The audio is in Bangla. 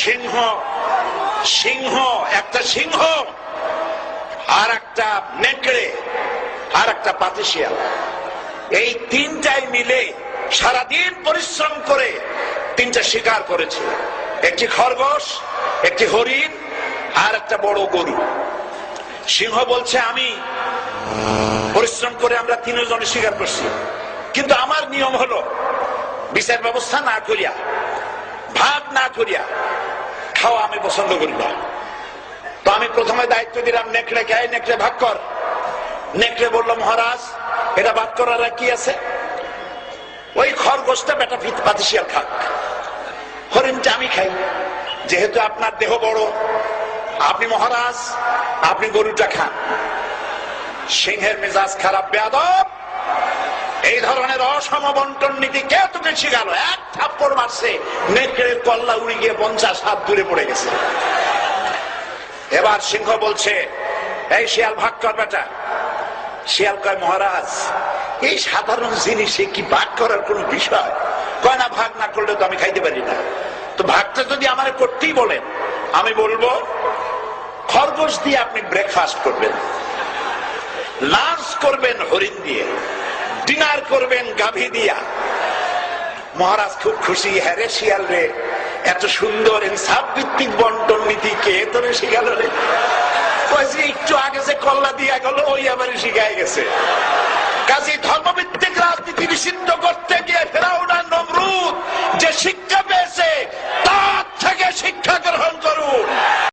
সিংহ সিংহ একটা সিংহ, আর একটা নেকড়ে, আর একটা পাতিশিয়াল, এই তিনটাই মিলে সারাদিন পরিশ্রম করে তিনটা শিকার করেছে। একটি খরগোশ, একটি হরিণ, আর একটা বড় গরু। সিংহ বলছে আমি পরিশ্রম করে আমরা তিনজনে শিকার করছি, কিন্তু আমার নিয়ম হলো বিচার ব্যবস্থা না করিয়া, ভাগ না করিয়া খাওয়া আমি পছন্দ করি না। তো আমি প্রথমে দায়িত্ব দিলাম নেকড়েকে, নেকড়ে ভাগ কর। নেকড়ে বলল মহারাজ এটা ভাগ করার কি আছে, ওই খরগোশটা বেটা পাতিশিয়াল খাক, হরিণটা আমি খাই, যেহেতু আপনার দেহ বড়, আপনি মহারাজ আপনি গরুটা খান। সিংহের মেজাজ খারাপ, বেয়াদব, এই ধরনের অসম বন্টন নীতি কে তোকে শিখালো? এক থাপ্পড় মারছে, নেকড়ের কল্লা উড়ে গিয়ে 50 হাত দূরে পড়ে গেছে। এবার সিংহ বলছে এই শিয়াল ভাগ কর বেটা। শিয়াল কয় মহারাজ এই সাধারণ জিনিসে কি ভাগ করার কোন বিষয়? কয় না, ভাগ না করলে তো আমি খাইতে পারি না। তো ভাগটা যদি আমার করতেই বলেন, আমি বলবো খরগোশ দিয়ে আপনি ব্রেকফাস্ট করবেন, লাঞ্চ করবেন হরিণ দিয়ে, ডিনার করবেন গাভী দিয়া। মহারাজ খুব খুশি, হ্যাঁ রে শিয়াল রে, এত সুন্দর ইনসাফ ভিত্তিক বন্টন নীতি কে তোরে শিখাল রে? একটু আগে যে কল্লা দিয়া গেল ওই আবার শিখাই গেছে। কাজী ধর্মভিত্তিক রাজনীতি নিষিদ্ধ করতে গিয়ে ফেরাউন আর নমরুদ যে শিক্ষা পেয়েছে